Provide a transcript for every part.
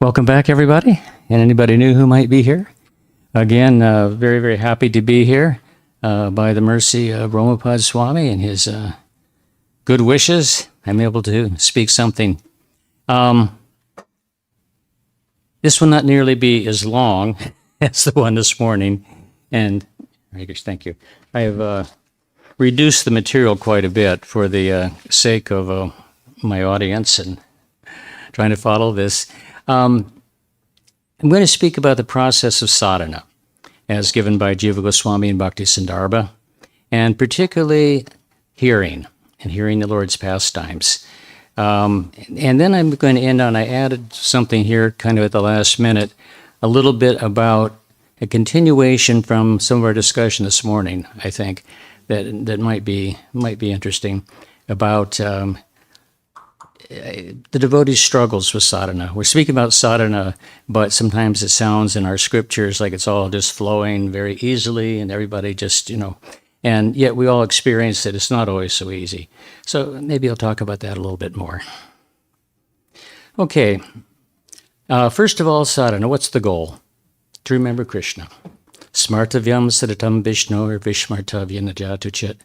Welcome back, everybody, and anybody new who might be here. Again, very, very happy to be here by the mercy of Brahmapad Swami and his good wishes. I'm able to speak something. This will not nearly be as long as the one this morning, and thank you. I have reduced the material quite a bit for the sake of my audience and trying to follow this. I'm going to speak about the process of sadhana as given by Jiva Goswami and Bhakti Sandarbha, and particularly hearing the Lord's pastimes. And then I'm going to end on, I added something here kind of at the last minute, a little bit about a continuation from some of our discussion this morning, I think, that might be interesting about the devotee's struggles with sadhana. We're speaking about sadhana, but sometimes it sounds in our scriptures like it's all just flowing very easily and everybody just, and yet we all experience that it's not always so easy. So maybe I'll talk about that a little bit more. Okay, first of all, sadhana, what's the goal? To remember Krishna. Smartavyam sadatam Vishnu or Vishmartavya najatuchet.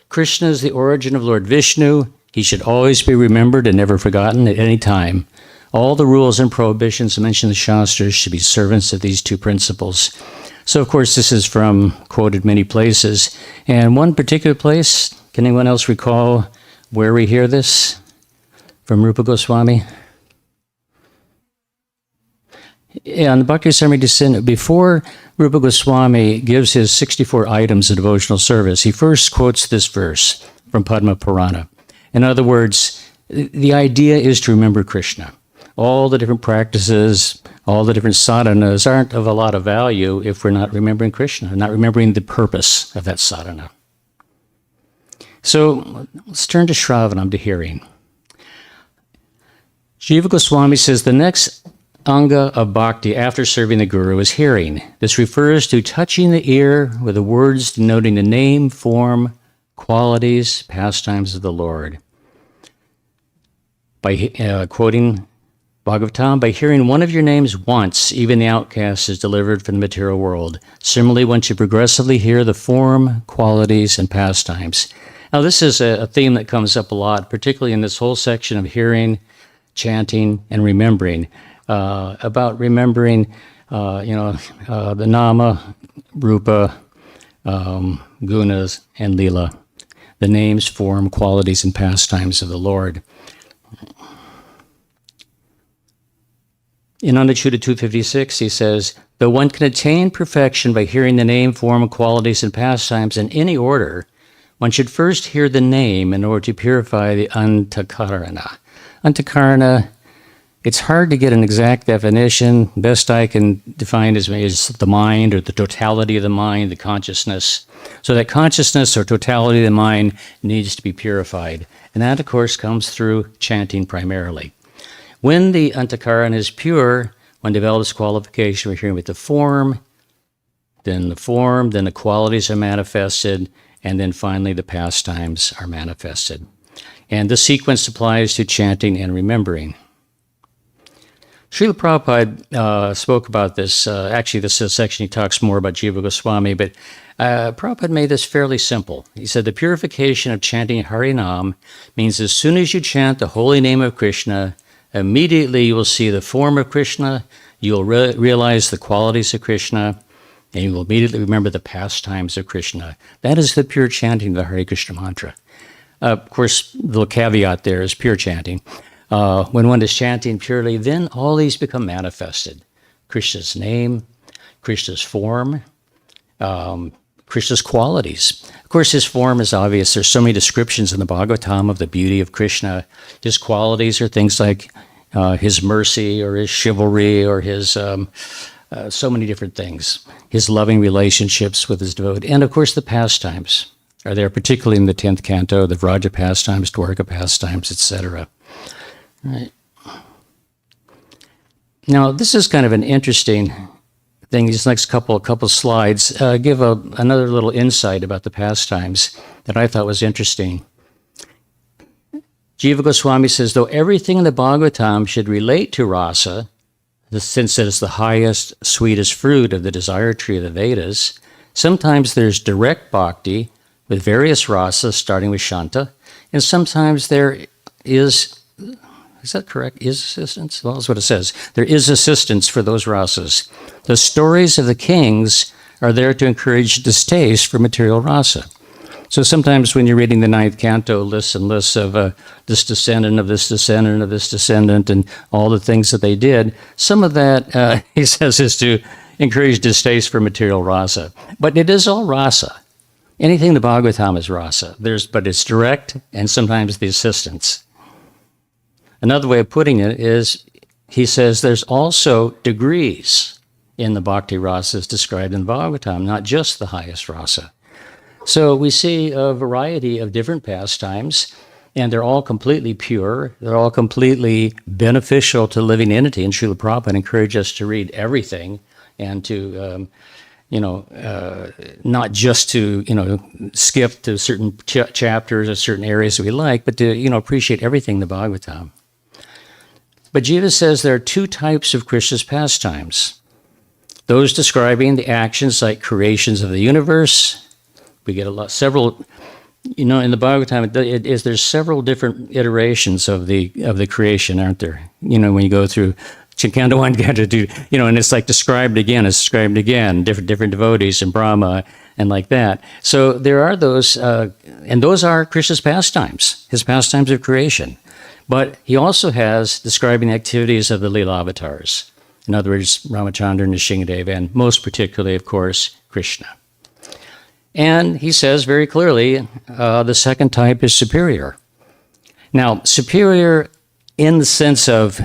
Krishna is the origin of Lord Vishnu. He should always be remembered and never forgotten at any time. All the rules and prohibitions mentioned in the Shastras should be servants of these two principles. So, of course, this is quoted many places. And one particular place, can anyone else recall where we hear this from Rupa Goswami? Yeah, on the Bhakti Summary Descent, before Rupa Goswami gives his 64 items of devotional service, he first quotes this verse from Padma Purana. In other words, the idea is to remember Krishna. All the different practices, all the different sadhanas aren't of a lot of value if we're not remembering Krishna, not remembering the purpose of that sadhana. So let's turn to Shravanam, to hearing. Jiva Goswami says the next anga of bhakti after serving the Guru is hearing. This refers to touching the ear with the words denoting the name, form, qualities, pastimes of the Lord. By quoting Bhagavatam, by hearing one of your names once, even the outcast is delivered from the material world. Similarly, one should progressively hear the form, qualities, and pastimes. Now, this is a theme that comes up a lot, particularly in this whole section of hearing, chanting, and remembering. About remembering, the nama, rupa, gunas, and lila. The names, form, qualities, and pastimes of the Lord. In Anuchuta 256, he says, though one can attain perfection by hearing the name, form, qualities, and pastimes in any order, one should first hear the name in order to purify the antakarana. Antakarana, it's hard to get an exact definition. Best I can define is the mind, or the totality of the mind, the consciousness. So that consciousness or totality of the mind needs to be purified. And that, of course, comes through chanting primarily. When the antakarana is pure, one develops qualification for hearing with the form, then the qualities are manifested, and then finally the pastimes are manifested. And the sequence applies to chanting and remembering. Srila Prabhupada spoke about this. Actually, this is a section he talks more about Jiva Goswami, but Prabhupada made this fairly simple. He said the purification of chanting Harinam means as soon as you chant the holy name of Krishna, immediately you will see the form of Krishna, you will realize the qualities of Krishna, and you will immediately remember the pastimes of Krishna. That is the pure chanting of the Hare Krishna mantra. Of course, the little caveat there is pure chanting. When one is chanting purely, then all these become manifested. Krishna's name, Krishna's form, Krishna's qualities. Of course, his form is obvious. There's so many descriptions in the Bhagavatam of the beauty of Krishna. His qualities are things like his mercy or his chivalry or his so many different things. His loving relationships with his devotee. And of course, the pastimes are there, particularly in the 10th canto, the Vraja pastimes, Dwarka pastimes, etc. Right. Now, this is kind of an interesting thing. These next couple slides give another little insight about the pastimes that I thought was interesting. Jiva Goswami says, though everything in the Bhagavatam should relate to rasa, since it is the highest, sweetest fruit of the desire tree of the Vedas. Sometimes there's direct bhakti with various rasas, starting with Shanta, and sometimes there is that correct? Is assistance? Well, that's what it says. There is assistance for those rasas. The stories of the kings are there to encourage distaste for material rasa. So sometimes when you're reading the ninth canto, lists and lists of this descendant of this descendant of this descendant and all the things that they did, some of that, he says, is to encourage distaste for material rasa. But it is all rasa. Anything in the Bhagavatam is rasa. But it's direct and sometimes the assistance. Another way of putting it is, he says there's also degrees in the bhakti rasas described in the Bhagavatam, not just the highest rasa. So we see a variety of different pastimes, and they're all completely pure. They're all completely beneficial to living entity. And Srila Prabhupada encouraged us to read everything and to, not just to, skip to certain chapters or certain areas that we like, but to, appreciate everything in the Bhagavatam. But Jiva says there are two types of Krishna's pastimes. Those describing the actions like creations of the universe. We get several, in the Bhagavatam, there's several different iterations of the creation, aren't there? When you go through Canto 1, Canto 2, and it's like described again, different devotees and Brahma and like that. So there are those, and those are Krishna's pastimes, his pastimes of creation. But he also has describing the activities of the Leela avatars. In other words, Ramachandra, Nrsimhadev, and most particularly, of course, Krishna. And he says very clearly, the second type is superior. Now, superior in the sense of,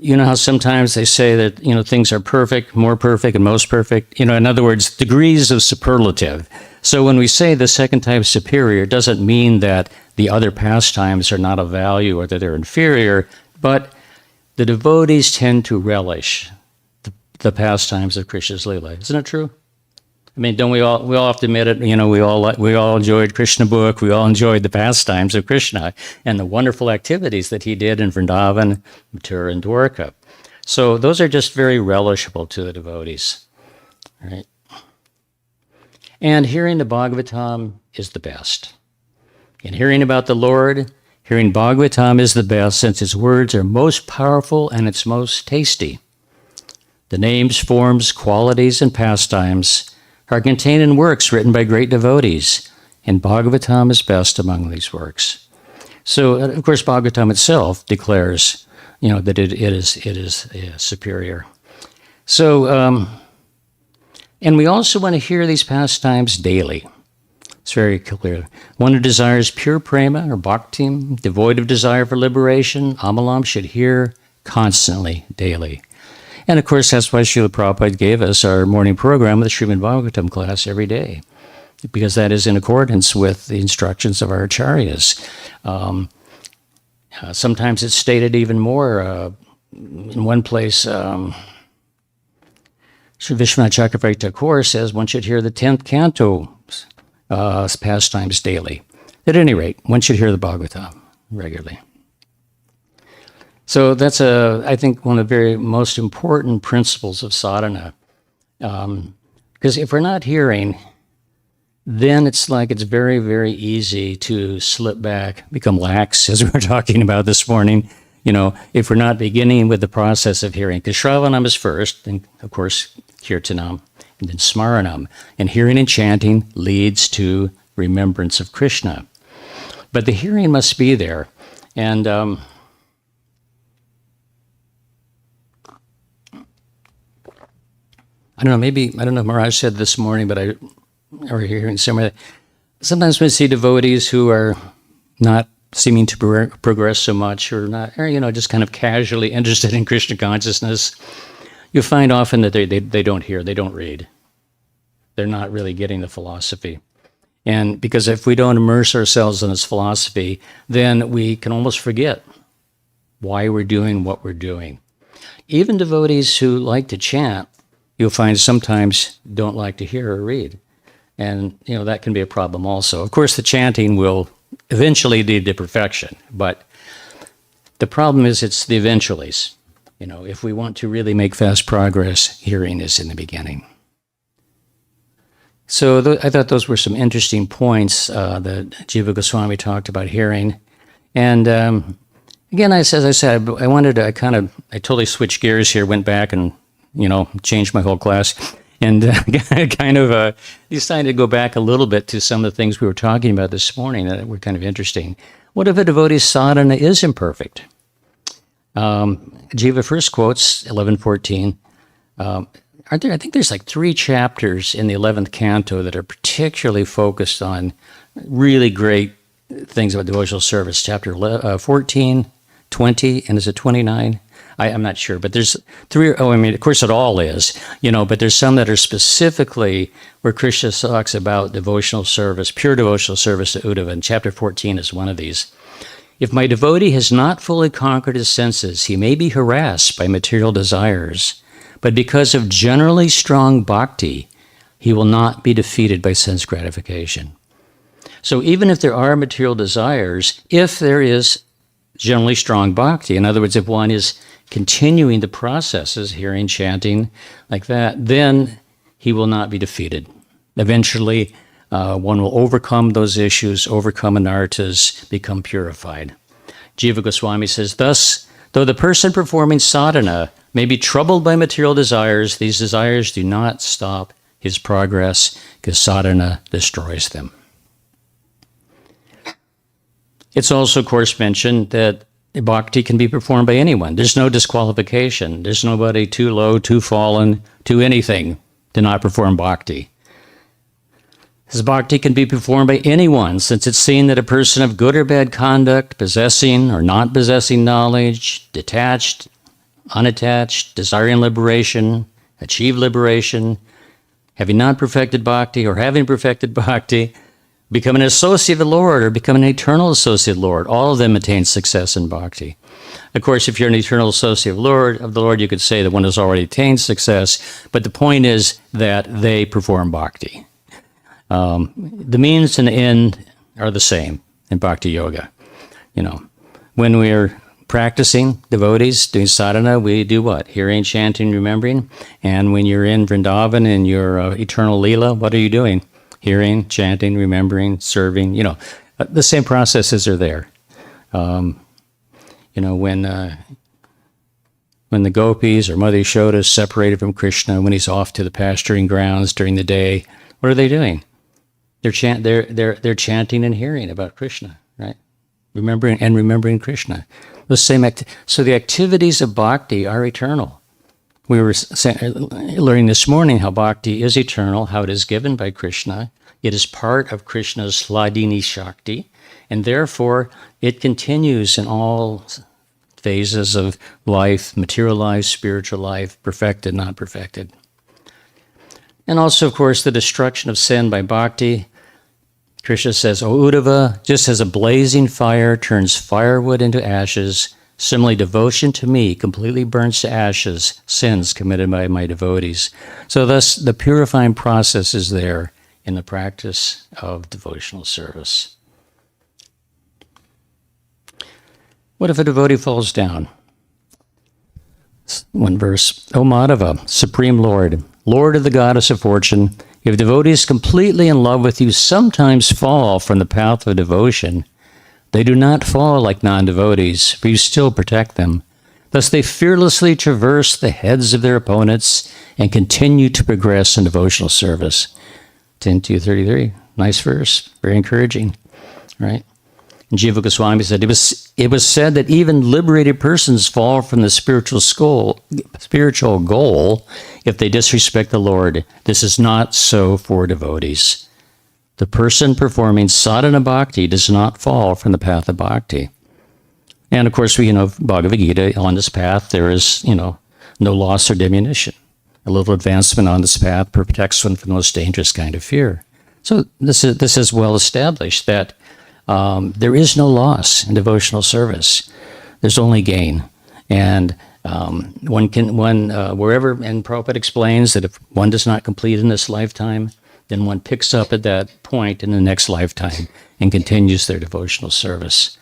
how sometimes they say that, things are perfect, more perfect, and most perfect. In other words, degrees of superlative. So when we say the second type is superior, it doesn't mean that the other pastimes are not of value or that they're inferior, but the devotees tend to relish the pastimes of Krishna's Leela. Isn't it true? I mean, don't we all have to admit it, we all enjoyed Krishna book, we all enjoyed the pastimes of Krishna and the wonderful activities that he did in Vrindavan, Mathura, and Dwarka. So those are just very relishable to the devotees, right? And hearing the Bhagavatam is the best. In hearing about the Lord, hearing Bhagavatam is the best since its words are most powerful and it's most tasty. The names, forms, qualities, and pastimes are contained in works written by great devotees, and Bhagavatam is best among these works. So, of course, Bhagavatam itself declares, that it is superior. So, and we also want to hear these pastimes daily. It's very clear. One who desires pure prema or bhakti, devoid of desire for liberation, Amalam should hear constantly, daily. And of course, that's why Srila Prabhupada gave us our morning program with the Srimad Bhagavatam class every day, because that is in accordance with the instructions of our acharyas. Sometimes it's stated even more. In one place, Sri Vishwanath Chakravarti Thakur says one should hear the 10th canto pastimes daily. At any rate, one should hear the Bhagavatam regularly. So that's, I think, one of the very most important principles of sadhana. Because if we're not hearing, then it's very, very easy to slip back, become lax, as we were talking about this morning, if we're not beginning with the process of hearing. Because Shravanam is first, and of course, Kirtanam, and then Smaranam. And hearing and chanting leads to remembrance of Krishna. But the hearing must be there. And I don't know if Maharaj said this morning, but I or hearing somewhere that sometimes we see devotees who are not seeming to progress so much or just kind of casually interested in Krishna consciousness. You find often that they don't hear, they don't read. They're not really getting the philosophy. And because if we don't immerse ourselves in this philosophy, then we can almost forget why we're doing what we're doing. Even devotees who like to chant, you'll find sometimes don't like to hear or read. And, that can be a problem also. Of course, the chanting will eventually lead to perfection, but the problem is it's the eventualities. if we want to really make fast progress, hearing is in the beginning. So I thought those were some interesting points that Jiva Goswami talked about hearing. And again, as I said, I totally switched gears here, went back and, changed my whole class. And decided to go back a little bit to some of the things we were talking about this morning that were kind of interesting. What if a devotee's sadhana is imperfect? Jiva first quotes 11:14. I think there's like 3 chapters in the 11th canto that are particularly focused on really great things about devotional service. Chapter 14, 20, and is it 29? I'm not sure, but there's 3. Of course it all is, but there's some that are specifically where Krishna talks about devotional service, pure devotional service to Uddhava, and chapter 14 is one of these. If my devotee has not fully conquered his senses, he may be harassed by material desires, but because of generally strong bhakti, he will not be defeated by sense gratification. So even if there are material desires, if there is generally strong bhakti, in other words, if one is continuing the processes, hearing, chanting, like that, then he will not be defeated. Eventually, one will overcome those issues, overcome anarthas, become purified. Jiva Goswami says, thus, though the person performing sadhana may be troubled by material desires, these desires do not stop his progress because sadhana destroys them. It's also, of course, mentioned that bhakti can be performed by anyone. There's no disqualification. There's nobody too low, too fallen, too anything to not perform bhakti. This bhakti can be performed by anyone, since it's seen that a person of good or bad conduct, possessing or not possessing knowledge, detached, unattached, desiring liberation, achieve liberation, having not perfected bhakti or having perfected bhakti, become an associate of the Lord or become an eternal associate of the Lord, all of them attain success in bhakti. Of course, if you're an eternal associate of the Lord, you could say that one has already attained success, but the point is that they perform bhakti. The means and the end are the same in bhakti yoga. When we're practicing, devotees doing sadhana, we do what? Hearing, chanting, remembering. And when you're in Vrindavan in your eternal Leela, what are you doing? Hearing, chanting, remembering, serving. The same processes are there. When the gopis or Mother Yashoda is separated from Krishna, when he's off to the pasturing grounds during the day, what are they doing? They're chanting and hearing about Krishna, right? Remembering Krishna. So the activities of bhakti are eternal. We were learning this morning how bhakti is eternal, how it is given by Krishna. It is part of Krishna's Hladini Shakti, and therefore it continues in all phases of life, material life, spiritual life, perfected, not perfected. And also, of course, the destruction of sin by bhakti. Krishna says, O Uddhava, just as a blazing fire turns firewood into ashes, similarly devotion to me completely burns to ashes sins committed by my devotees. So thus, the purifying process is there in the practice of devotional service. What if a devotee falls down? One verse, O Madhava, Supreme Lord, Lord of the Goddess of Fortune, if devotees completely in love with you sometimes fall from the path of devotion, they do not fall like non-devotees, for you still protect them. Thus they fearlessly traverse the heads of their opponents and continue to progress in devotional service. 10:233, nice verse, very encouraging, right? And Jiva Goswami said, it was said that even liberated persons fall from the spiritual goal if they disrespect the Lord. This is not so for devotees. The person performing sadhana bhakti does not fall from the path of bhakti. And of course, we know Bhagavad Gita, on this path, there is, no loss or diminution. A little advancement on this path protects one from the most dangerous kind of fear. So this is well established that there is no loss in devotional service. There's only gain. And wherever, and Prabhupada explains that if one does not complete in this lifetime, then one picks up at that point in the next lifetime and continues their devotional service.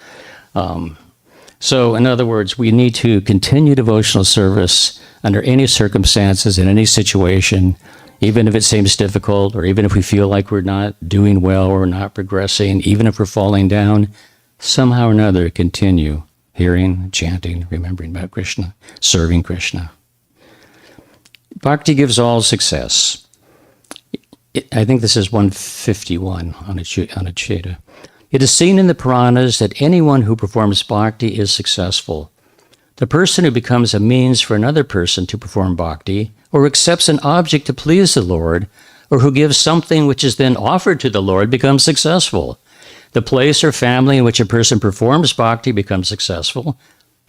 So, in other words, we need to continue devotional service under any circumstances, in any situation, even if it seems difficult, or even if we feel like we're not doing well or not progressing, even if we're falling down, somehow or another continue hearing, chanting, remembering about Krishna, serving Krishna. Bhakti gives all success. I think this is 151 on Cheta. It is seen in the Puranas that anyone who performs bhakti is successful. The person who becomes a means for another person to perform bhakti, or accepts an object to please the Lord, or who gives something which is then offered to the Lord, becomes successful. The place or family in which a person performs bhakti becomes successful.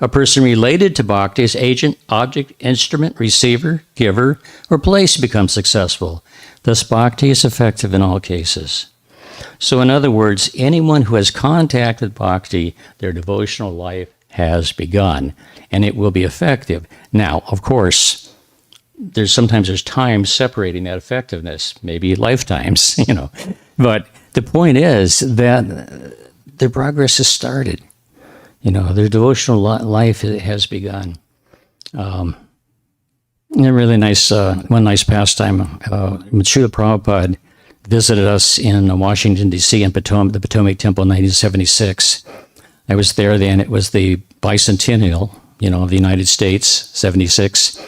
A person related to bhakti as agent, object, instrument, receiver, giver, or place becomes successful. Thus, bhakti is effective in all cases. So, in other words, anyone who has contact with bhakti, their devotional life has begun, and it will be effective. Now, of course, sometimes there's time separating that effectiveness, maybe lifetimes, But the point is that their progress has started. Their devotional life has begun. A really nice, one nice pastime. Srila Prabhupada visited us in Washington, D.C. in the Potomac Temple in 1976. I was there then. It was the bicentennial, of the United States, 76.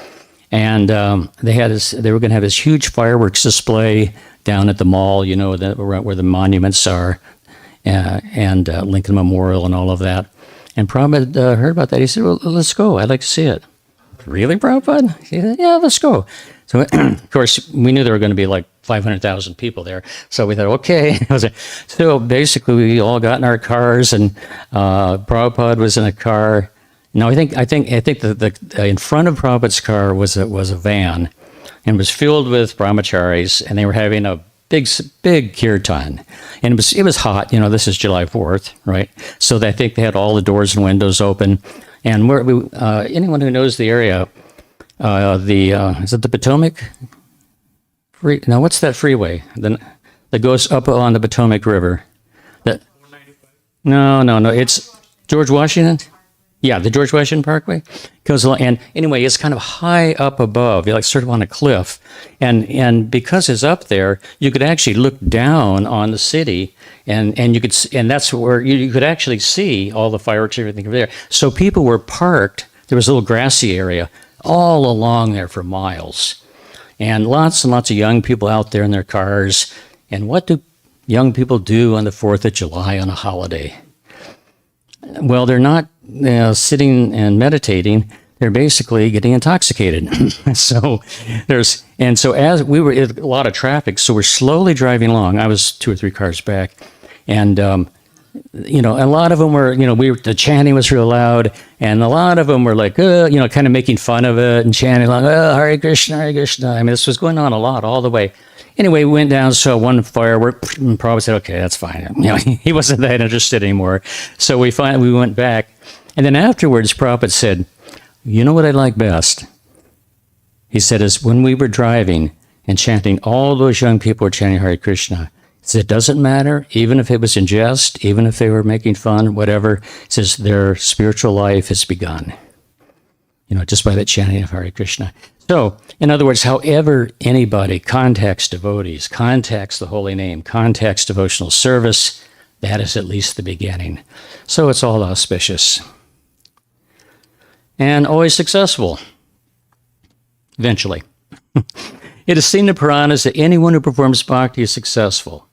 And they were going to have this huge fireworks display down at the mall, where the monuments are, and Lincoln Memorial and all of that. And Prabhupada heard about that. He said, well, let's go. I'd like to see it. Really, Prabhupada? He said, yeah, let's go. So, of course, we knew there were going to be like 500,000 people there. So we thought, okay. So basically, we all got in our cars, and Prabhupada was in a car. No, I think the in front of Prabhupada's car was a van, and it was filled with brahmacharis, and they were having a big kirtan, and it was hot. This is July 4th, right? So I think they had all the doors and windows open, and anyone who knows the area, is it the Potomac? Now, what's that freeway that goes up on the Potomac River? No, it's George Washington. Yeah, the George Washington Parkway goes along, and anyway, it's kind of high up above, sort of on a cliff, and because it's up there, you could actually look down on the city, and that's where you could actually see all the fireworks and everything over there. So people were parked. There was a little grassy area all along there for miles, and lots of young people out there in their cars. And what do young people do on the 4th of July on a holiday? Well, they're not sitting and meditating. They're basically getting intoxicated. So as we were in a lot of traffic, so we're slowly driving along. I was 2 or 3 cars back, and a lot of them were, the chanting was real loud, and a lot of them were like, kind of making fun of it and chanting like, Hare Krishna, Hare Krishna. I mean, this was going on a lot all the way. Anyway, we went down, saw one firework, and Prabhupada said, okay, that's fine. He wasn't that interested anymore. So we went back. And then afterwards, Prabhupada said, you know what I like best? He said, is when we were driving and chanting, all those young people were chanting Hare Krishna. He said, it doesn't matter, even if it was in jest, even if they were making fun, whatever. He says, their spiritual life has begun, just by that chanting of Hare Krishna. So, in other words, however anybody contacts devotees, contacts the holy name, contacts devotional service, that is at least the beginning. So it's all auspicious. And always successful, eventually. It is seen in the Puranas that anyone who performs bhakti is successful,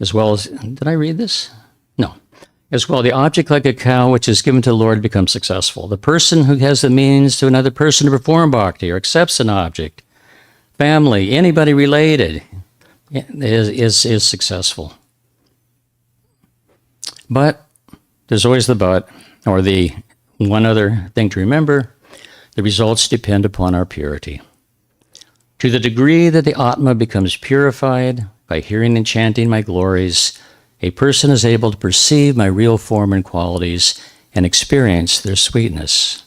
as well as, did I read this? No. As well, the object like a cow which is given to the Lord becomes successful. The person who has the means to another person to perform bhakti or accepts an object, family, anybody related, is successful. But there's always the but, or the one other thing to remember, the results depend upon our purity. To the degree that the Atma becomes purified by hearing and chanting my glories, a person is able to perceive my real form and qualities and experience their sweetness.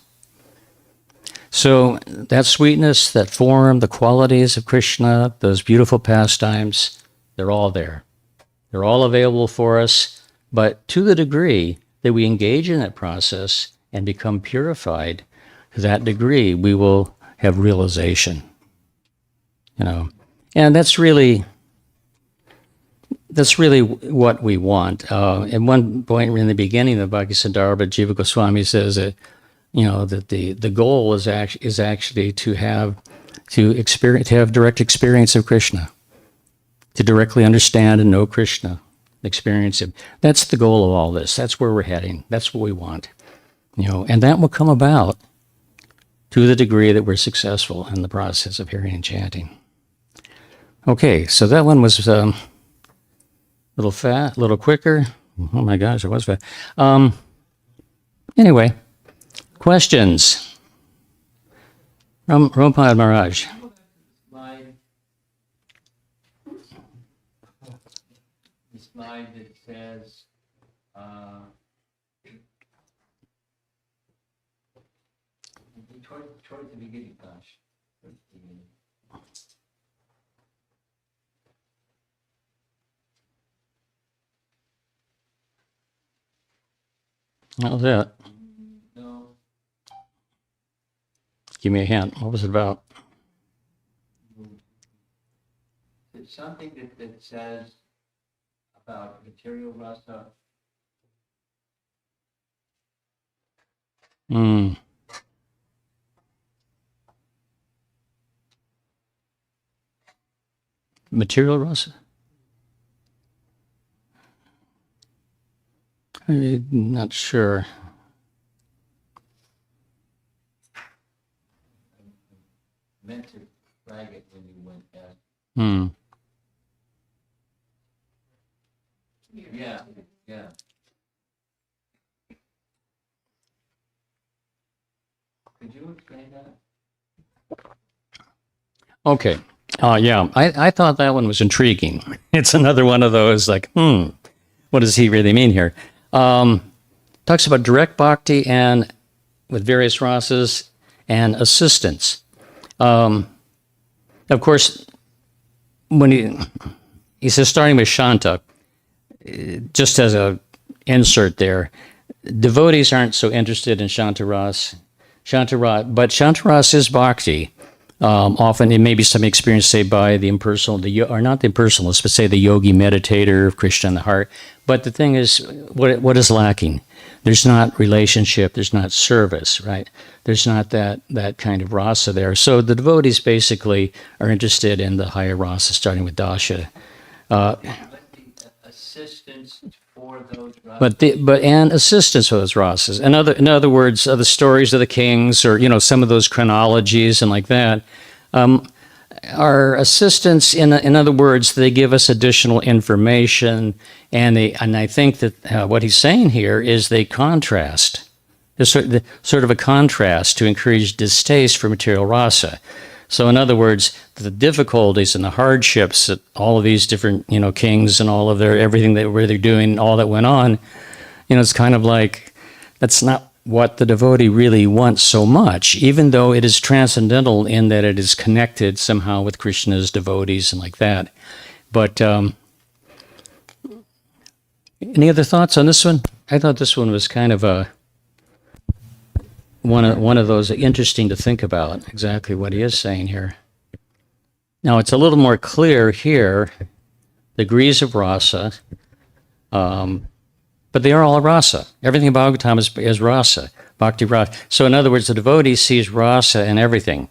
So that sweetness, that form, the qualities of Krishna, those beautiful pastimes, they're all there. They're all available for us, but to the degree that we engage in that process and become purified to that degree, we will have realization. And that's really what we want. At one point in the beginning of Bhakti-A, Jiva Goswami says that that the goal is actually to have direct experience of Krishna, to directly understand and know Krishna, experience him. That's the goal of all this. That's where we're heading. That's what we want. And that will come about to the degree that we're successful in the process of hearing and chanting. Okay, so that one was a little quicker. Oh my gosh, it was fast. Anyway, questions? Rampad Maharaj. The slide that says, toward the beginning, gosh. That was it. No. Give me a hint. What was it about? It's something that says about material rasa. Material rasa? I'm not sure. Meant to flag it when you went back. Yeah. Could you explain that? Okay. Yeah, I thought that one was intriguing. It's another one of those like, what does he really mean here? Talks about direct bhakti and with various rasas and assistance. Of course, when he says starting with Shanta, just as a insert there, devotees aren't so interested in Shantaras, but Shantaras is bhakti. Often it may be some experience, say, by the impersonal, or not the impersonalist, but say the yogi meditator of Krishna in the heart. But the thing is, what is lacking? There's not relationship, there's not service, right? There's not that kind of rasa there. So the devotees basically are interested in the higher rasa, starting with dasha. Assistance for those rasas. And assistance for those rasas. In other words, the stories of the kings, or some of those chronologies and like that, are assistance. In other words, they give us additional information, and I think that what he's saying here is they contrast. There's sort of a contrast to encourage distaste for material rasa. So in other words, the difficulties and the hardships that all of these different, kings and all of everything that they're doing, all that went on, it's kind of like, that's not what the devotee really wants so much, even though it is transcendental in that it is connected somehow with Krishna's devotees and like that. But any other thoughts on this one? I thought this one was kind of one of those interesting to think about, exactly what he is saying here. Now, it's a little more clear here, degrees of rasa, but they are all rasa. Everything about Bhagavatam is rasa, bhakti rasa. So in other words, the devotee sees rasa in everything,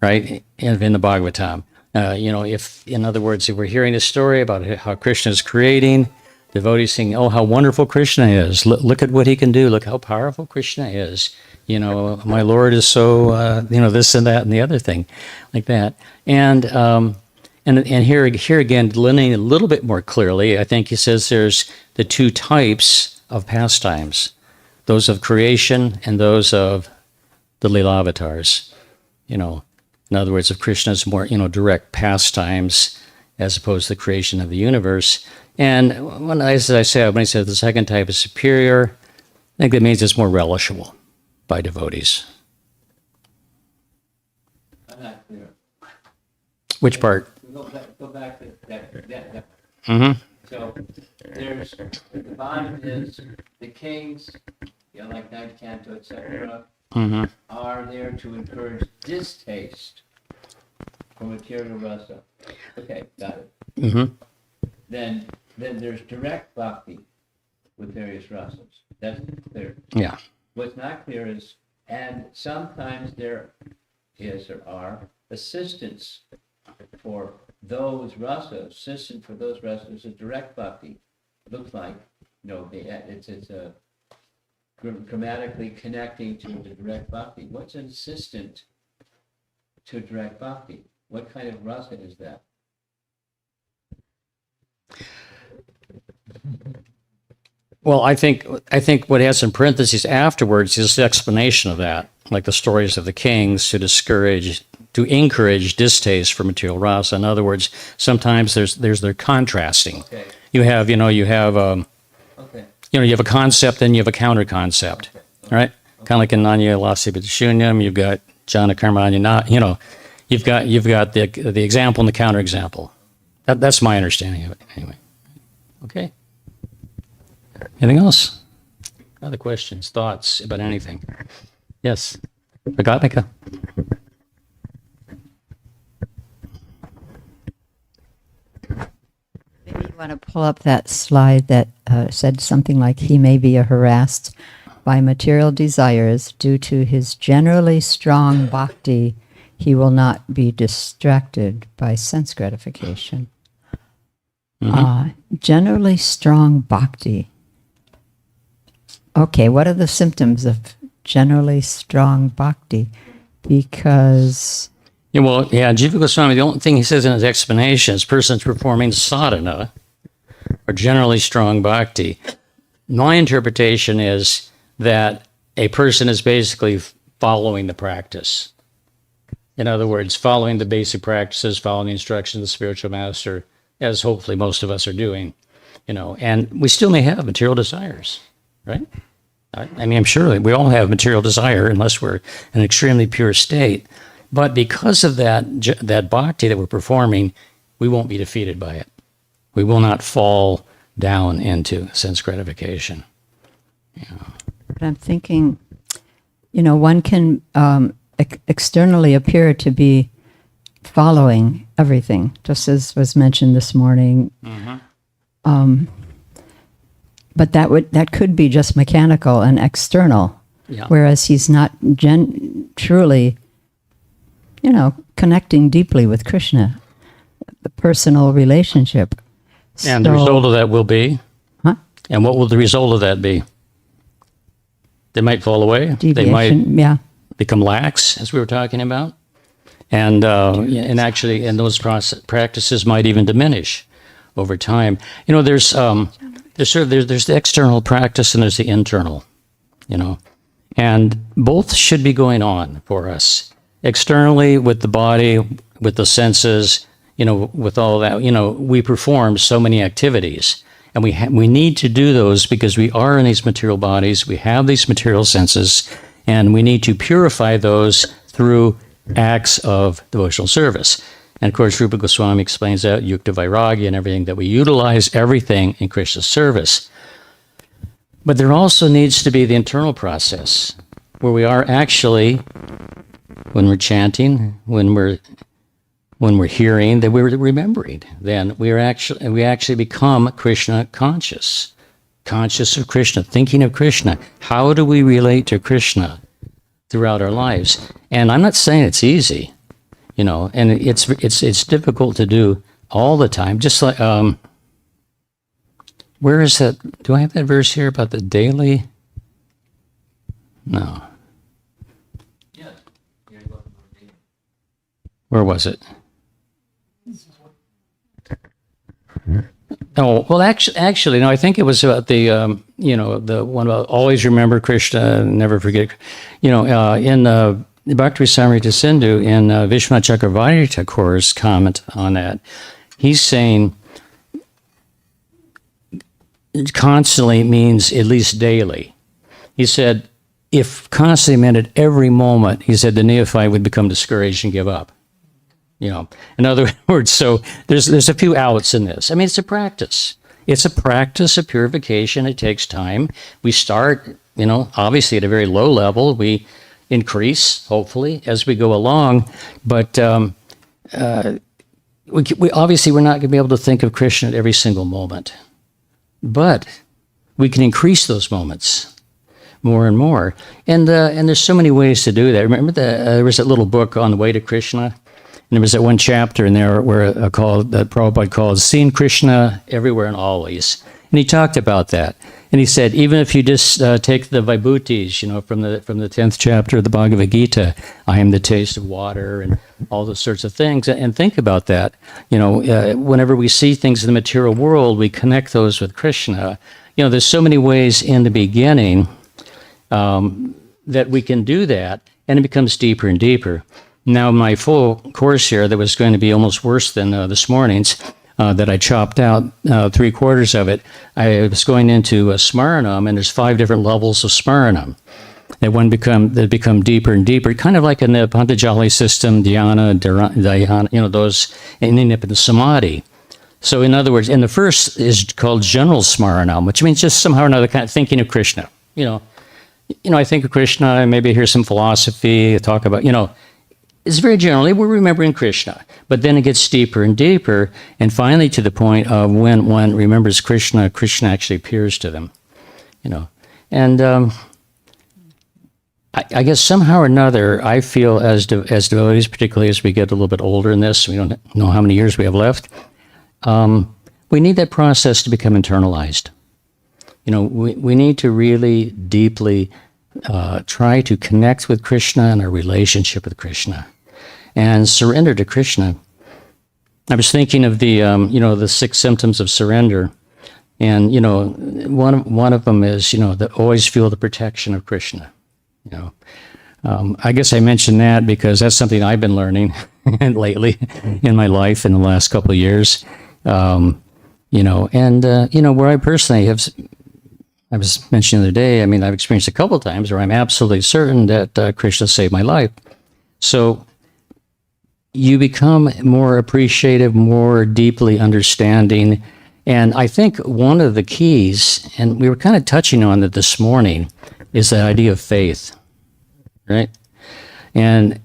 right, in the Bhagavatam. In other words, if we're hearing a story about how Krishna is creating, devotees saying, oh, how wonderful Krishna is. Look at what he can do. Look how powerful Krishna is. My Lord is so, this and that and the other thing, like that. And here again, delineating a little bit more clearly, I think he says there's the two types of pastimes, those of creation and those of the Leelavatars. In other words, of Krishna's more, direct pastimes as opposed to the creation of the universe. And as I said, when he said the second type is superior, I think that means it's more relishable by devotees. I'm not clear. Which part? Go back to that. Mm-hmm. So there's the bottom is the kings like ninth canto, etc., Mm-hmm. are there to encourage distaste for material rasa. Okay, got it. Mm-hmm. Then there's direct bhakti with various rasas. That's clear. Yeah. What's not clear is, and sometimes there is or are assistants for those rasas. Assistant for those rasas is direct bhakti. It looks like, it's a grammatically connecting to the direct bhakti. What's an assistant to direct bhakti? What kind of rasa is that? Well, I think what it has in parentheses afterwards is the explanation of that, like the stories of the kings to encourage distaste for material rasa. In other words, sometimes there's their contrasting. Okay. You have Okay. you have a concept, then you have a counter concept, right? Kind of like in Nanya Lasi Shunyam, you've got Jana Karmanya, you've got the example and the counter example. That's my understanding of it, anyway. Okay. Anything else? Other questions, thoughts about anything? Yes. Pragatmika. Maybe you want to pull up that slide that said something like, he may be harassed by material desires due to his generally strong bhakti. He will not be distracted by sense gratification. Generally strong bhakti. Okay, what are the symptoms of generally strong bhakti? Because Jiva Goswami, the only thing he says in his explanation is persons performing sadhana are generally strong bhakti. My interpretation is that a person is basically following the practice. In other words, following the basic practices, following the instructions of the spiritual master, as hopefully most of us are doing, and we still may have material desires, right? I mean, I'm sure we all have material desire unless we're in an extremely pure state. But because of that bhakti that we're performing, we won't be defeated by it. We will not fall down into sense gratification. But I'm thinking, one can externally appear to be following everything, just as was mentioned this morning. But that could be just mechanical and external, whereas he's not truly, connecting deeply with Krishna, the personal relationship. And the result of that will be? Huh? And what will the result of that be? They might fall away. Deviation, they might become lax, as we were talking about. And actually, those practices might even diminish over time. There's the external practice and there's the internal, and both should be going on for us. Externally, with the body, with the senses, with all that, we perform so many activities, and we need to do those because we are in these material bodies, we have these material senses, and we need to purify those through acts of devotional service. And of course, Rupa Goswami explains that, Yukta Vairagya and everything, that we utilize everything in Krishna's service. But there also needs to be the internal process where we are actually, when we're chanting, when we're hearing, that we're remembering. Then we actually become Krishna conscious of Krishna, thinking of Krishna. How do we relate to Krishna throughout our lives? And I'm not saying it's easy. And it's difficult to do all the time. Just like, where is that? Do I have that verse here about the daily? No. Yes. Where was it? Oh, well, actually, no. I think it was about the the one about always remember Krishna, never forget. In the Bhakti Samrita Sindhu, in Vishwanath Chakravarti Thakur's comment on that, he's saying constantly means at least daily. He said, if constantly meant at every moment, he said the neophyte would become discouraged and give up. In other words, so there's a few outs in this. I mean, it's a practice. It's a practice of purification. It takes time. We start obviously at a very low level. We increase, hopefully, as we go along. But we obviously, we're not going to be able to think of Krishna at every single moment. But we can increase those moments more and more. And there's so many ways to do that. Remember there was that little book on the way to Krishna? And there was that one chapter in there where that Prabhupada called Seeing Krishna Everywhere and Always. And he talked about that. And he said, even if you just take the vibhutis, from the 10th chapter of the Bhagavad Gita, I am the taste of water and all those sorts of things, and think about that. Whenever we see things in the material world, we connect those with Krishna. There's so many ways in the beginning that we can do that, and it becomes deeper and deeper. Now, my full course here, that was going to be almost worse than this morning's, that I chopped out 3/4 of it, I was going into Smaranam, and there's 5 different levels of Smaranam. That become deeper and deeper, kind of like in the Patanjali system, dhyana, those, and then up in the samadhi. So in other words, and the first is called general Smaranam, which means just somehow or another kind of thinking of Krishna. I think of Krishna, and maybe I hear some philosophy, talk about, it's very generally, we're remembering Krishna. But then it gets deeper and deeper, and finally to the point of when one remembers Krishna, Krishna actually appears to them. And I guess somehow or another, I feel as devotees, particularly as we get a little bit older in this, we don't know how many years we have left, we need that process to become internalized. We need to really deeply try to connect with Krishna and our relationship with Krishna and surrender to Krishna. I was thinking of the 6 symptoms of surrender. And, one of them is, always feel the protection of Krishna. I guess I mentioned that because that's something I've been learning lately in my life in the last couple of years. Where I personally I was mentioning the other day, I've experienced a couple of times where I'm absolutely certain that Krishna saved my life. So you become more appreciative, more deeply understanding. And I think one of the keys, and we were kind of touching on it this morning, is the idea of faith, right? And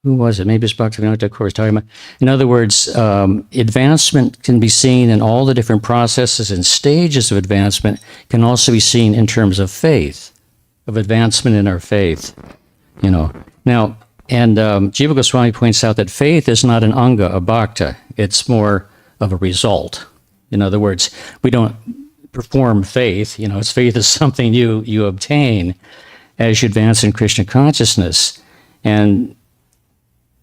who was it? Maybe it's Bhakti-A, of course, talking about. In other words, advancement can be seen in all the different processes and stages of advancement, can also be seen in terms of faith, of advancement in our faith. Now, and Jiva Goswami points out that faith is not an anga of bhakta. It's more of a result. In other words, we don't perform faith. Faith is something you obtain as you advance in Krishna consciousness. And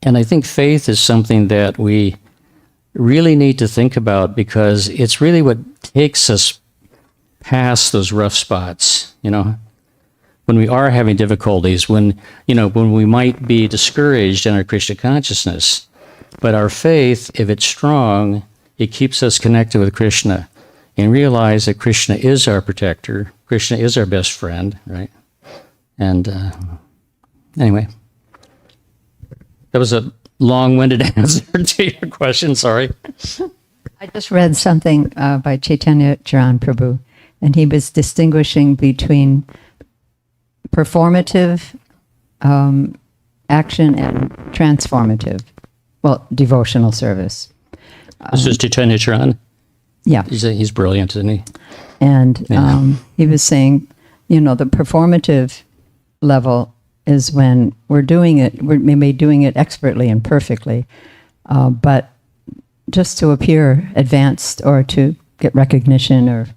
I think faith is something that we really need to think about because it's really what takes us past those rough spots, when we are having difficulties, when we might be discouraged in our Krishna consciousness. But our faith, if it's strong, it keeps us connected with Krishna and realize that Krishna is our protector. Krishna is our best friend, right? And anyway. That was a long-winded answer to your question, sorry. I just read something by Chaitanya Charan Prabhu, and he was distinguishing between performative action and transformative, devotional service. This is Chaitanya Charan? Yeah. He's brilliant, isn't he? And he was saying, the performative level is when we're doing it, we're maybe doing it expertly and perfectly, but just to appear advanced or to get recognition or,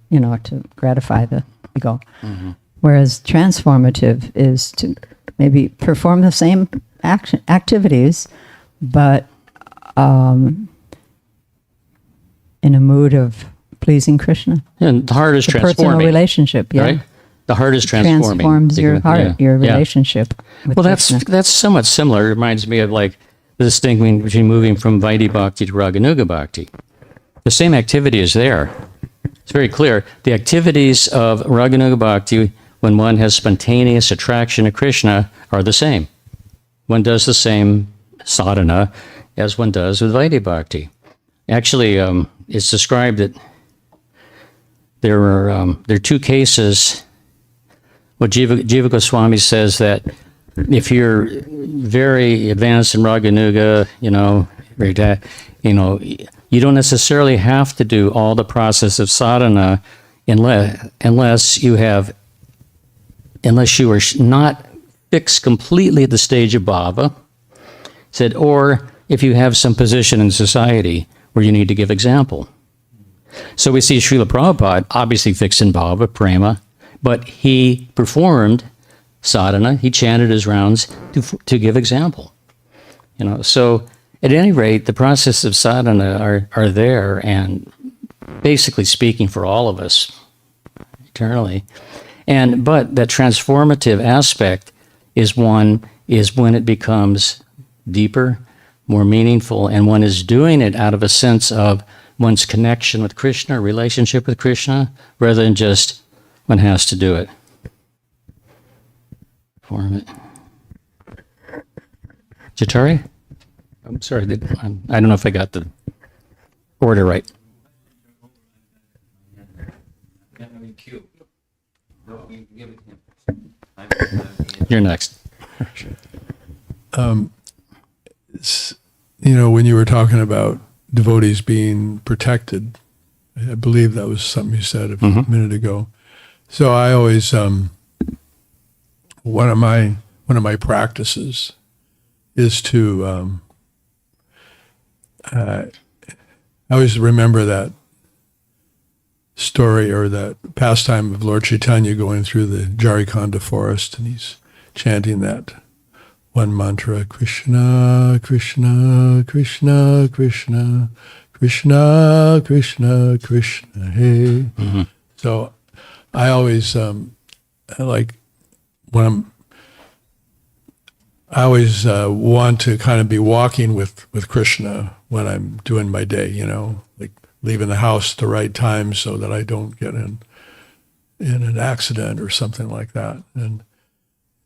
to gratify the ego. Mm-hmm. Whereas transformative is to maybe perform the same activities, but in a mood of pleasing Krishna. And the heart is transforming. Personal relationship, yeah. Right? The heart is transforming. Transforms your heart, your relationship with Krishna. That's somewhat similar. It reminds me of like the distinction between moving from Vaidhi Bhakti to Raganuga Bhakti. The same activity is there. It's very clear. The activities of Raganuga Bhakti, when one has spontaneous attraction to Krishna, are the same. One does the same sadhana as one does with Vaidhi Bhakti. Actually, it's described that there are two cases. Well, Jiva Goswami says that if you're very advanced in Raganuga, you don't necessarily have to do all the process of sadhana unless you are not fixed completely at the stage of bhava, said, or if you have some position in society where you need to give example. So we see Srila Prabhupada obviously fixed in bhava, prema, but he performed sadhana, he chanted his rounds to give example. So at any rate, the process of sadhana are there, and basically speaking for all of us eternally. But that transformative aspect is when it becomes deeper, more meaningful, and one is doing it out of a sense of one's connection with Krishna, relationship with Krishna, rather than just one has to do it. Form it. Jatari? I'm sorry, I don't know if I got the order right. You're next. When you were talking about devotees being protected, I believe that was something you said a minute ago. So I always, one of my practices is to, I always remember that story or that pastime of Lord Chaitanya going through the Jarikhanda forest, and he's chanting that one mantra, Krishna, Krishna, Krishna, Krishna, Krishna, Krishna, Krishna, hey. Mm-hmm. So I always want to kind of be walking with Krishna when I'm doing my day, like leaving the house at the right time so that I don't get in an accident or something like that. And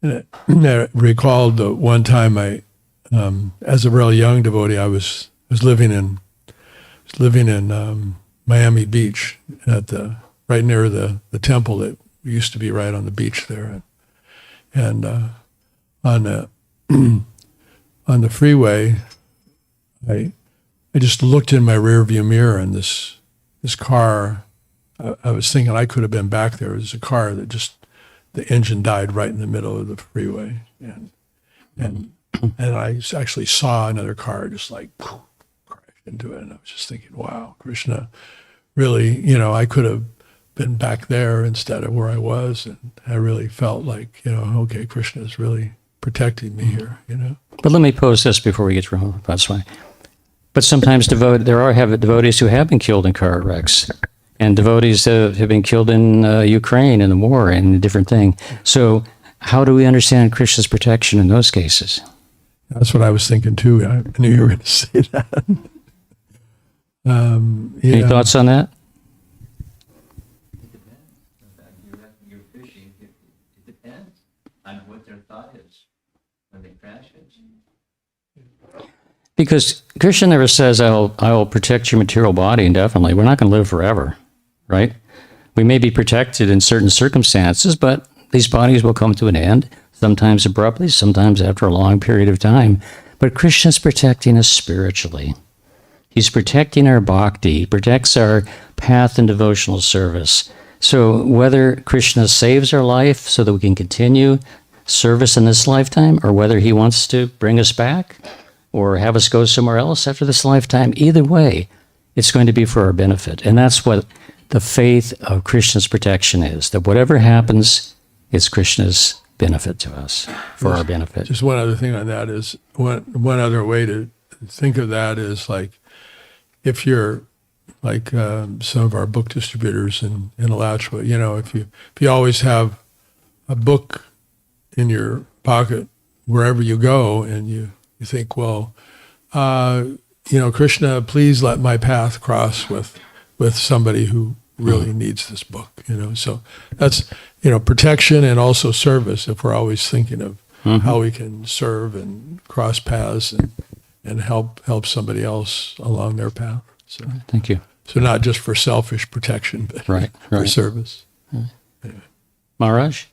I recalled the one time as a really young devotee, I was living in Miami Beach right near the temple that used to be right on the beach there, and on the freeway, I just looked in my rear view mirror, and this car, I was thinking I could have been back there. It was a car that just, the engine died right in the middle of the freeway, and I actually saw another car just like crash into it, and I was just thinking, wow, Krishna, really, I could have been back there instead of where I was, and I really felt like, okay, Krishna is really protecting me here, But let me pose this before we get to that's why. But sometimes there are devotees who have been killed in car wrecks, and devotees have been killed in Ukraine in the war and a different thing. So how do we understand Krishna's protection in those cases? That's what I was thinking too. I knew you were going to say that. Any thoughts on that? You're fishing. It depends on what their thought is when they crash it. Because Krishna never says, I will protect your material body indefinitely. We're not going to live forever, right? We may be protected in certain circumstances, but these bodies will come to an end, sometimes abruptly, sometimes after a long period of time. But Krishna's protecting us spiritually. He's protecting our bhakti. He protects our path in devotional service. So whether Krishna saves our life so that we can continue service in this lifetime, or whether he wants to bring us back or have us go somewhere else after this lifetime, either way, it's going to be for our benefit. And that's what the faith of Krishna's protection is, that whatever happens, it's Krishna's benefit to us, for our benefit. Just one other thing on that is, one other way to think of that is like, if you're like some of our book distributors in Alachua, if you always have a book in your pocket wherever you go, and you think, well, Krishna, please let my path cross with somebody who really needs this book, So that's, protection and also service, if we're always thinking of how we can serve and cross paths and help somebody else along their path. So Thank you. So not just for selfish protection, but Right, for right. service. Maharaj?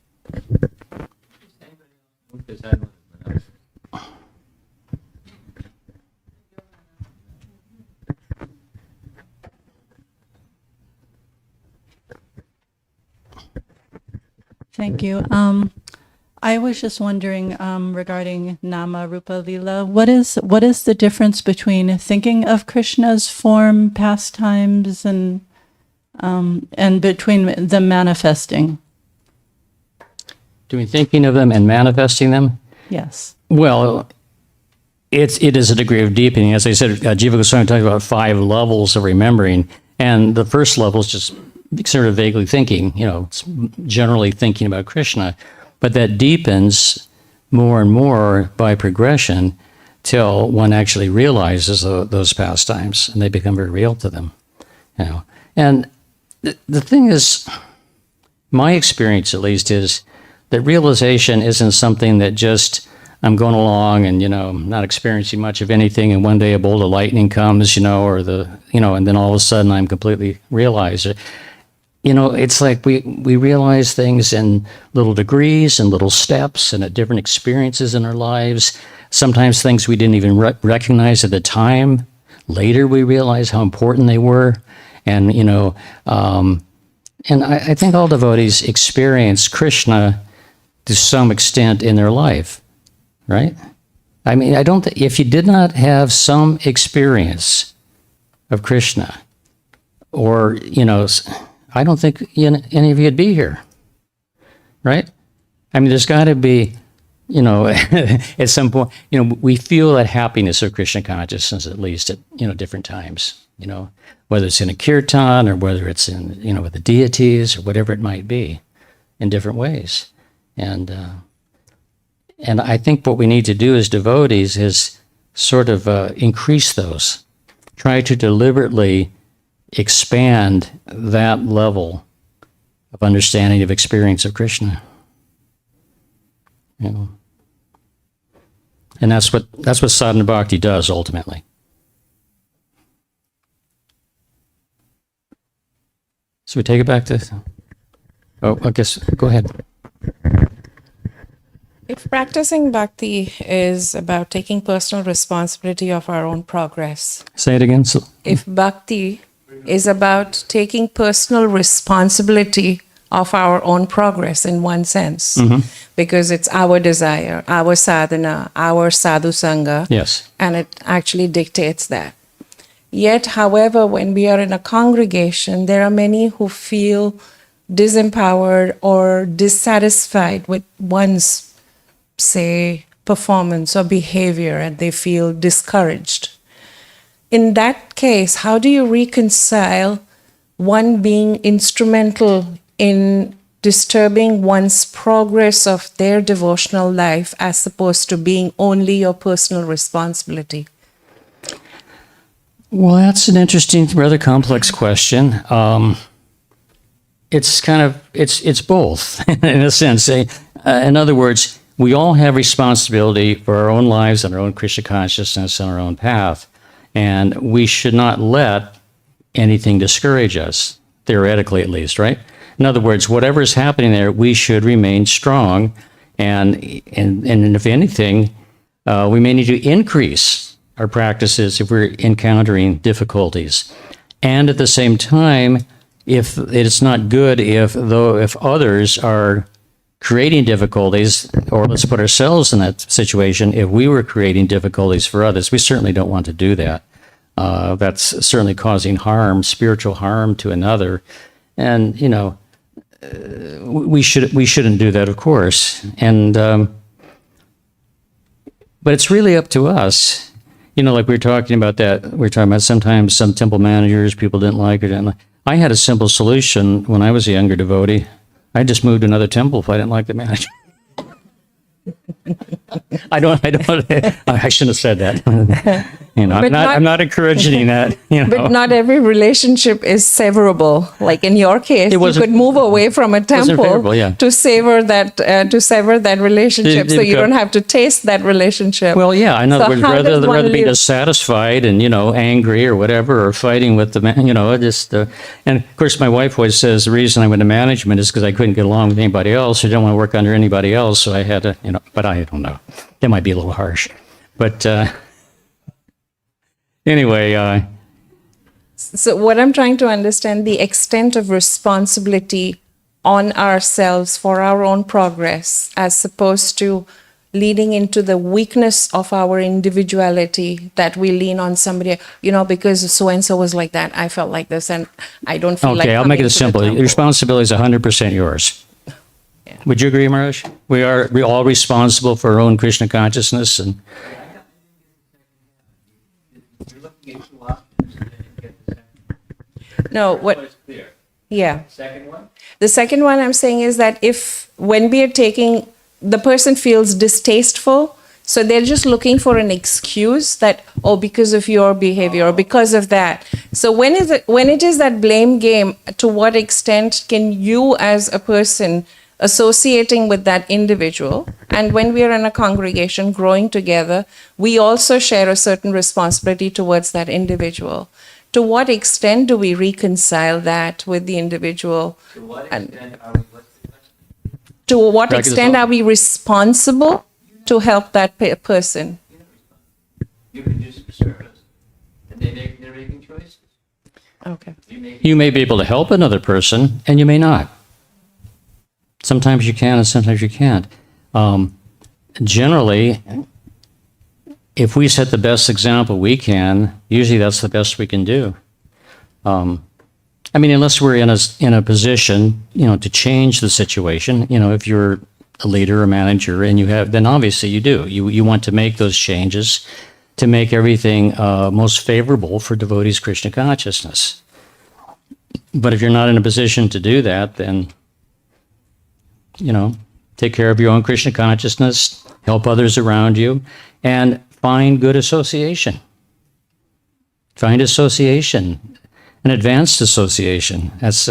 Thank you. I was just wondering regarding Nama Rupa Lila, what is the difference between thinking of Krishna's form, pastimes, and between them manifesting? Doing thinking of them and manifesting them? Yes. Well, it is a degree of deepening. As I said, Jiva Goswami talked about 5 levels of remembering, and the first level is just sort of vaguely thinking, it's generally thinking about Krishna, but that deepens more and more by progression till one actually realizes those pastimes, and they become very real to them, And the thing is, my experience at least is that realization isn't something that just I'm going along and, I'm not experiencing much of anything, and one day a bolt of lightning comes, and then all of a sudden I'm completely realized it. It's like we realize things in little degrees and little steps and at different experiences in our lives. Sometimes things we didn't even recognize at the time. Later we realize how important they were. And, and I think all devotees experience Krishna to some extent in their life, right? I mean, if you did not have some experience of Krishna, or, I don't think any of you'd be here, right? I mean, there's got to be, at some point, we feel that happiness of Krishna consciousness, at least at, different times, whether it's in a kirtan or whether it's in, with the deities or whatever it might be, in different ways. And I think what we need to do as devotees is sort of increase those, try to deliberately expand that level of understanding of experience of Krishna. And that's what sadhana bhakti does ultimately. So we take it back to, I guess, go ahead. If practicing bhakti is about taking personal responsibility of our own progress, Say it again. if bhakti is about taking personal responsibility of our own progress in one sense, because it's our desire, our sadhana, our sadhu sangha, Yes. and it actually dictates that. Yet, however, when we are in a congregation, there are many who feel disempowered or dissatisfied with one's, say, performance or behavior, and they feel discouraged. In that case, how do you reconcile one being instrumental in disturbing one's progress of their devotional life as opposed to being only your personal responsibility? Well, that's an interesting, rather complex question. It's kind of, it's both in a sense. In other words, we all have responsibility for our own lives and our own Krishna consciousness and our own path. And we should not let anything discourage us, theoretically at least, right? In other words, whatever is happening there, we should remain strong. And if anything, we may need to increase our practices if we're encountering difficulties. And at the same time, if it's not good if others are creating difficulties, or let's put ourselves in that situation, if we were creating difficulties for others, we certainly don't want to do that. That's certainly causing harm, spiritual harm to another. And, we shouldn't do that, of course. And, but it's really up to us. Like we were talking about sometimes some temple managers, people didn't like it. I had a simple solution when I was a younger devotee. I just moved to another temple if I didn't like the manager. I shouldn't have said that. You know, But I'm not encouraging that. You know, But not every relationship is severable. Like in your case, you wasn't- could move away from a temple favorable, yeah. to sever that relationship, They so you become- don't have to taste that relationship. well, yeah. In other So words, how does one rather be live- dissatisfied and angry or whatever, or fighting with the man. Just and of course, my wife always says the reason I went to management is because I couldn't get along with anybody else. I didn't want to work under anybody else, so I had to. But I don't know. That might be a little harsh, but. Anyway, So what I'm trying to understand, the extent of responsibility on ourselves for our own progress, as opposed to leading into the weakness of our individuality, that we lean on somebody, because so and so was like that, I felt like this, and I don't feel like. okay, I'll make coming it to the simple. The temple. responsibility is 100% yours. Would you agree, Maharaj? We're all responsible for our own Krishna consciousness, and You're looking at 2 options and then you get the second. No, First what? one is clear. Yeah. Second one? The second one I'm saying is that when we are taking, the person feels distasteful, so they're just looking for an excuse that, oh, because of your behavior or because of that. So when it is that blame game, to what extent can you as a person associating with that individual, and when we are in a congregation growing together, we also share a certain responsibility towards that individual. To what extent do we reconcile that with the individual? To what And- extent are we, what's the question? To what Back to the extent song. are we responsible to help that person? You can do some service, and they're making choices. Okay. you may be able to help another person, and you may not. Sometimes you can, and sometimes you can't. Generally, if we set the best example we can, usually that's the best we can do. Unless we're in a position, to change the situation. If you're a leader or manager, and then obviously you do. You want to make those changes to make everything most favorable for devotees' Krishna consciousness. But if you're not in a position to do that, then take care of your own Krishna consciousness, help others around you, and find good association. Find association, an advanced association. That's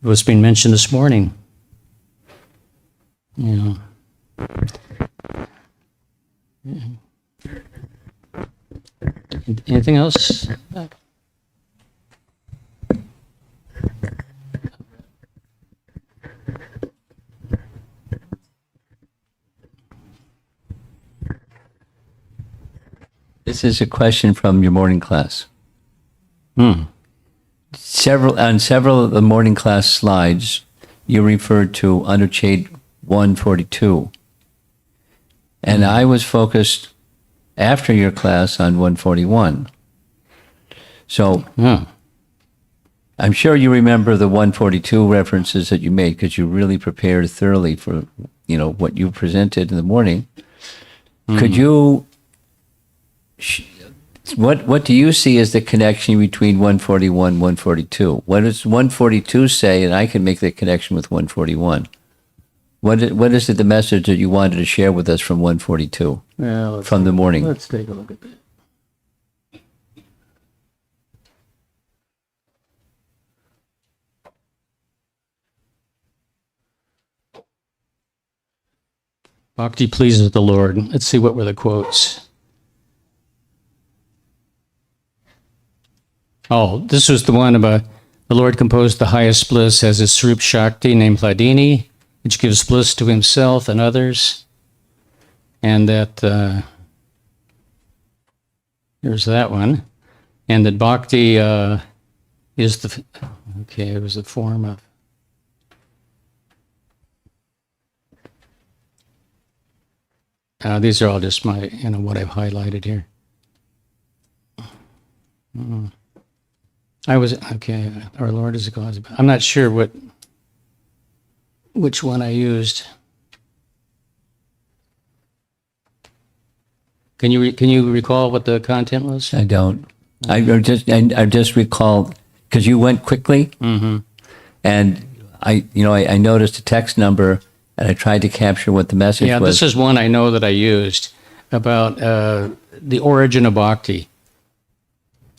what's been mentioned this morning. Anything else? This is a question from your morning class. On several of the morning class slides, you referred to Anucheta 142. And I was focused after your class on 141. So Yeah. I'm sure you remember the 142 references that you made, because you really prepared thoroughly for, what you presented in the morning. Could you, what do you see as the connection between 141 and 142? What does 142 say? And I can make the connection with 141. What is the message that you wanted to share with us from 142, Well, from the morning? let's take a look at that. Bhakti pleases the Lord. Let's see, what were the quotes? Oh, this was the one about the Lord composed the highest bliss as his Swarup Shakti named Hladini, which gives bliss to himself and others. And that, there's that one. And that Bhakti is it was the form of, these are all just my, what I've highlighted here. Our Lord is the cause of, I'm not sure which one I used. Can you recall what the content was? I don't. I just recall, because you went quickly, and I noticed a text number, and I tried to capture what the message Yeah, was. this is one I know that I used about the origin of bhakti.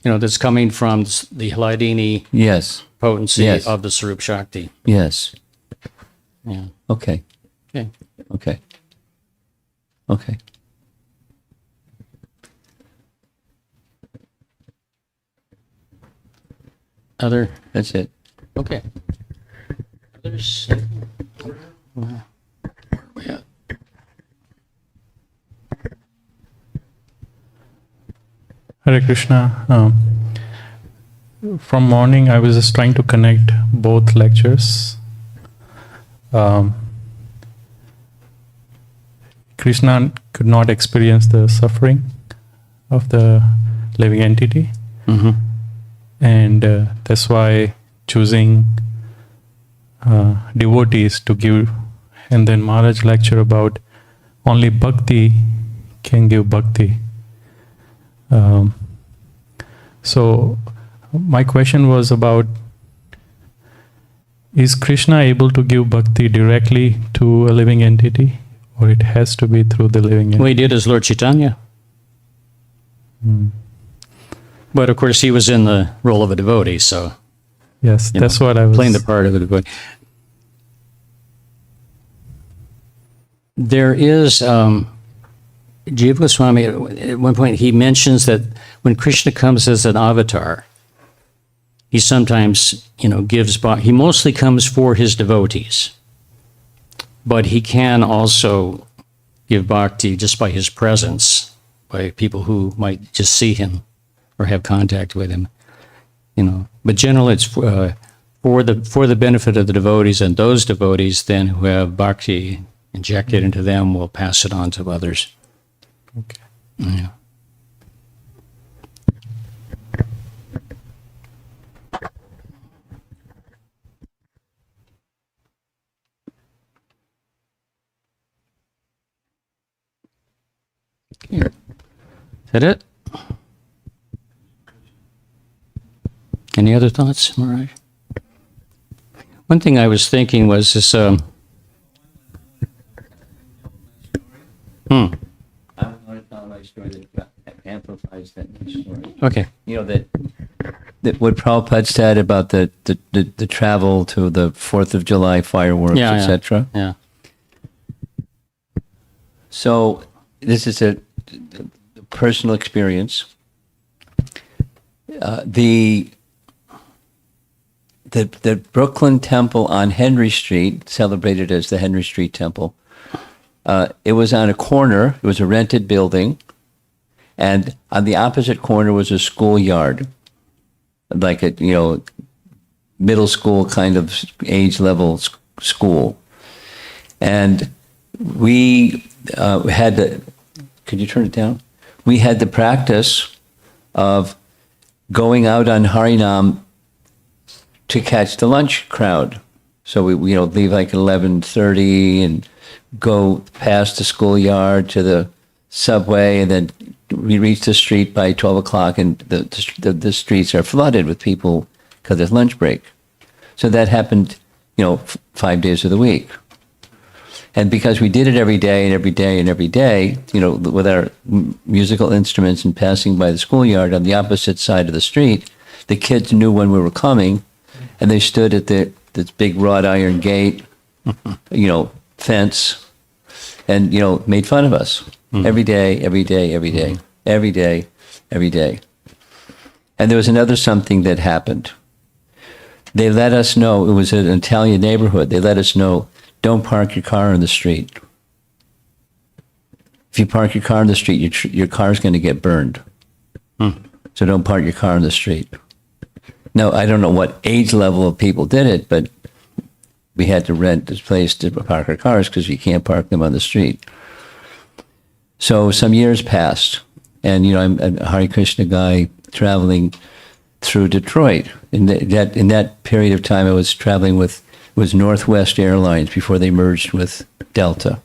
That's coming from the Hladini Yes. potency Yes. of the Sarup Shakti. Yes. Yeah. Okay. Okay. Okay. Okay. Other. That's it. Okay. Others. Where are we at? Hare Krishna. From morning, I was just trying to connect both lectures. Krishna could not experience the suffering of the living entity, and that's why choosing devotees to give. And then Maharaj lecture about only bhakti can give bhakti. So my question was about, is Krishna able to give bhakti directly to a living entity, or it has to be through the living entity? Well, he did as Lord Chaitanya. But of course, he was in the role of a devotee, so Yes, that's what I was playing the part of a devotee. There is Jiva Goswami, at one point, he mentions that when Krishna comes as an avatar, he sometimes, gives, he mostly comes for his devotees, but he can also give bhakti just by his presence, by people who might just see him or have contact with him, But generally, it's for the benefit of the devotees, and those devotees then who have bhakti injected into them will pass it on to others. Okay. Yeah. Is that it? Any other thoughts, Mirage? One thing I was thinking was this. I'm going to tell my story that amplifies that story. Okay. That what Prabhupada said about the travel to the 4th of July fireworks, Yeah, yeah. etc. Yeah. So this is a personal experience. The Brooklyn Temple on Henry Street, celebrated as the Henry Street Temple, it was on a corner. It was a rented building, and on the opposite corner was a schoolyard, like a middle school kind of age level school, and we had the. Could you turn it down? We had the practice of going out on Harinam to catch the lunch crowd. So we leave like 11:30 and go past the schoolyard to the subway, and then we reach the street by 12 o'clock, and the streets are flooded with people because it's lunch break. So that happened, 5 days of the week. And because we did it every day and every day and every day, with our musical instruments and passing by the schoolyard on the opposite side of the street, the kids knew when we were coming, and they stood at this big wrought iron gate, fence, and, made fun of us every day, every day, every day, every day, every day. And there was another something that happened. They let us know, it was an Italian neighborhood, they let us know, don't park your car on the street. If you park your car on the street, your car's going to get burned. So don't park your car on the street. Now, I don't know what age level of people did it, but we had to rent this place to park our cars because you can't park them on the street. So some years passed, and I'm a Hare Krishna guy traveling through Detroit. In that period of time, I was traveling with Northwest Airlines before they merged with Delta.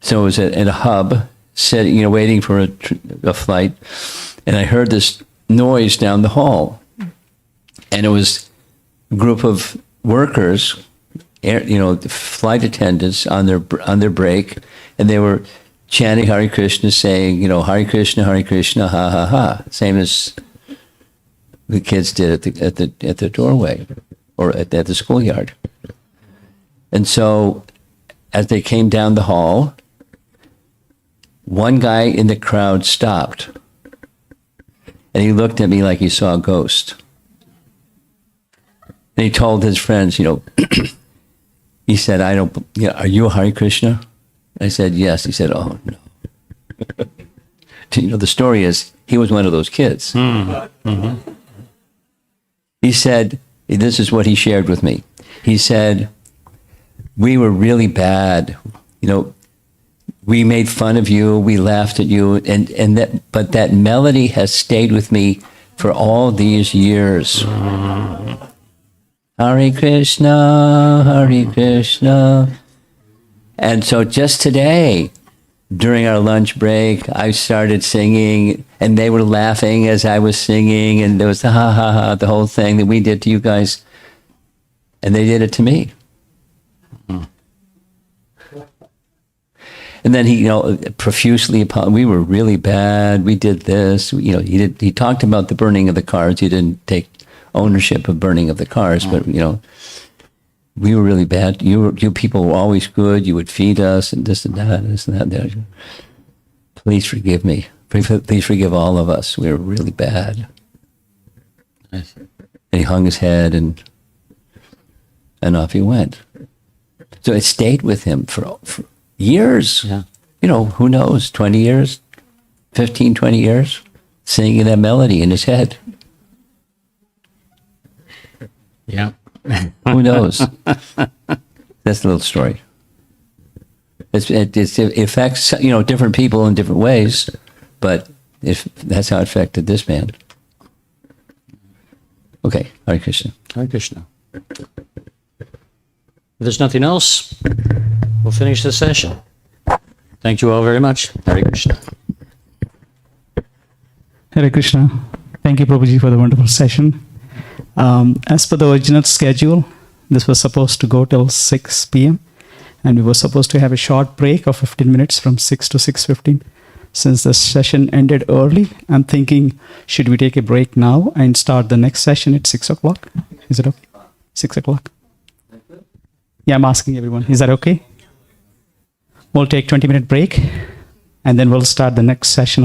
So it was at a hub, waiting for a flight, and I heard this noise down the hall, and it was a group of workers, flight attendants on their break, and they were chanting Hare Krishna, saying, you know, Hare Krishna, ha ha ha, same as the kids did at the doorway or at the schoolyard. And so, as they came down the hall, one guy in the crowd stopped, and he looked at me like he saw a ghost. And he told his friends, you know, he said, "I don't. You know, are you a Hare Krishna?" I said, "Yes." He said, "Oh no." You know, the story is he was one of those kids. Mm-hmm. He said, this is what he shared with me. He said, "We were really bad. You know, we made fun of you. We laughed at you, but that melody has stayed with me for all these years." Mm-hmm. Hare Krishna, Hare Krishna. And so just today, during our lunch break, I started singing, and they were laughing as I was singing, and there was the ha ha ha, the whole thing that we did to you guys, and they did it to me. Mm. And then he, you know, profusely, we were really bad. We did this. You know, he talked about the burning of the cars. He didn't take ownership of burning of the cars, but you know, we were really bad. You people were always good. You would feed us and this and that, and this and that. Please forgive me. Please forgive all of us. We were really bad. And he hung his head and off he went. So it stayed with him for years. Yeah. You know, who knows, 20 years, 15, 20 years, singing that melody in his head. Yeah. Who knows? That's a little story. It affects, you know, different people in different ways, but that's how it affected this man. Okay, Hare Krishna. Hare Krishna. If there's nothing else, we'll finish the session. Thank you all very much. Hare Krishna. Hare Krishna. Thank you, Prabhuji, for the wonderful session. As per the original schedule, this was supposed to go till 6 p.m. and we were supposed to have a short break of 15 minutes from 6 to 6:15. Since the session ended early, I'm thinking, should we take a break now and start the next session at 6 o'clock? Is it okay? 6 o'clock? Yeah, I'm asking everyone. Is that okay? We'll take 20-minute break and then we'll start the next session of the